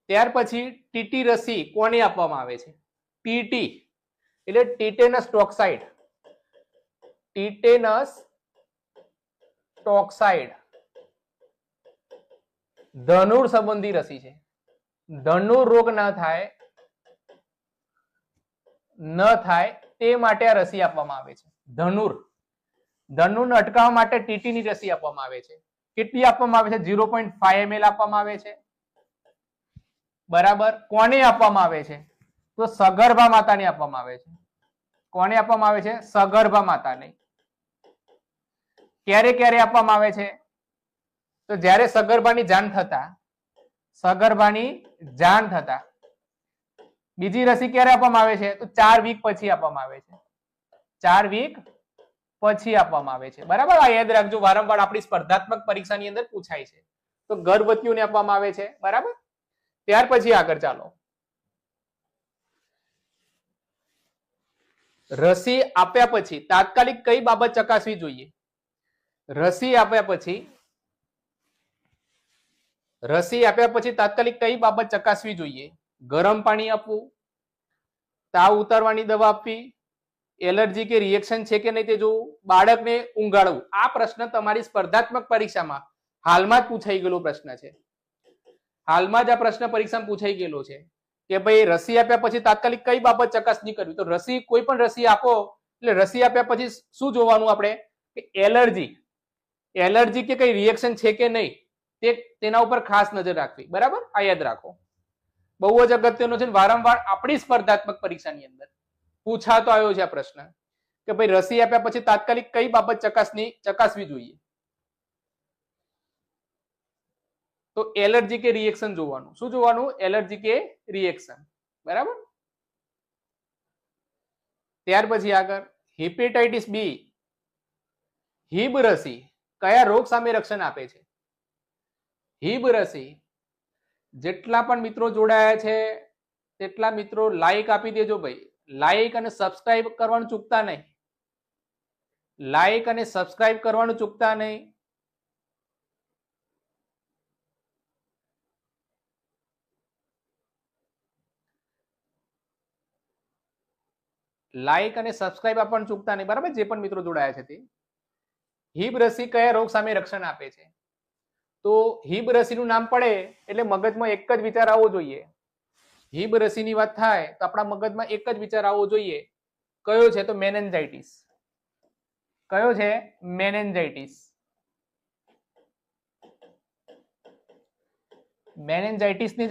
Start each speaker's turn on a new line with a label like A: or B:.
A: ત્યાર પછી ટીટી રસી કોને આપવામાં આવે છે? ટીટી એટલે ટીટેનસ ટોક્સાઇડ. ટીટેનસ ટોક્સાઇડ ધનુર સંબંધી રસી છે. ધનુર રોગ ન થાય તે માટે આ રસી આપવામાં આવે છે. ધનુરને અટકાવવા માટે ટીટીની રસી આપવામાં આવે છે. કેટલી આપવામાં આવે છે? 0.5 ml આપવામાં આવે છે. બરાબર. કોને આપવામાં આવે છે? તો સગર્ભા માતાને આપવામાં આવે છે. કોને આપવામાં આવે છે? સગર્ભા માતાને. ક્યારે ક્યારે આપવામાં આવે છે? તો જ્યારે સગર્ભાની જાન થતા. બીજી રસી ક્યારે આપવામાં આવે છે? તો 4 વીક પછી આપવામાં આવે છે. 4 વીક પછી આપવામાં આવે છે. બરાબર. આ યાદ રાખજો, વારંવાર આપણી સ્પર્ધાત્મક પરીક્ષાની અંદર પૂછાય છે. તો ગર્ભવતીઓને આપવામાં આવે છે. બરાબર. ત્યાર પછી આગળ ચાલો. રસી આપ્યા પછી તાત્કાલિક કઈ બાબત ચકાસવી જોઈએ? રસી આપ્યા પછી તાત્કાલિક કઈ બાબત ચકાસવી જોઈએ? ગરમ પાણી આપવું, તાવ ઉતારવાની દવા આપવી, એલર્જી કે રિએક્શન છે કે નહીં તે જોવું, બાળકને ઊંઘાડવું. આ પ્રશ્ન તમારી સ્પર્ધાત્મક પરીક્ષામાં હાલમાં જ પૂછાઈ ગયેલો પ્રશ્ન છે. હાલમાં જ આ પ્રશ્ન પરીક્ષામાં પૂછાઈ ગયેલો છે કે ભાઈ રસી આપ્યા પછી તાત્કાલિક કઈ બાબત ચકાસણી કરવી? તો રસી, કોઈ પણ રસી આપો એટલે રસી આપ્યા પછી શું જોવાનું આપણે? કે એલર્જી કે કઈ રિએક્શન છે કે નહીં તેના ઉપર ખાસ નજર રાખવી. બરાબર. આ યાદ રાખો, બહુ જ અગત્યનો છે. વારંવાર આપણી સ્પર્ધાત્મક પરીક્ષાની અંદર પૂછાતો આવ્યો છે આ પ્રશ્ન કે ભાઈ રસી આપ્યા પછી તાત્કાલિક કઈ બાબત ચકાસવી જોઈએ? તો એલર્જી કે રિએક્શન જોવાનું. શું જોવાનું? એલર્જી કે રિએક્શન. બરાબર. ત્યાર પછી આગળ હેપેટાઇટિસ બી, હિબ રસી કયા રોગ સામે રક્ષણ આપે છે? હિબ રસી. જેટલા પણ મિત્રો જોડાયા છે તેટલા મિત્રો લાઈક આપી દેજો ભાઈ. લાઈક અને સબસ્ક્રાઇબ કરવાનું ચૂકતા નહીં. લાઈક અને સબસ્ક્રાઇબ કરવાનું ચૂકતા નહીં. લાઈક અને સબસ્ક્રાઇબ આપવાનું ચૂકતા નહીં. બરાબર. જે પણ મિત્રો જોડાયા છે તે. હિબ રસી કયા રોગ સામે રક્ષણ આપે છે? તો હિબ રસીનું નામ પડે એટલે મગજમાં એક જ વિચાર આવવો જોઈએ. હિબ રસીની વાત થાય તો આપણા મગજમાં એક જ વિચાર આવવો જોઈએ. કયો છે? તો મેનેન્જાઇટિસ. કયો છે? મેનેન્જાઇટિસ. મેનેન્જાઇટિસની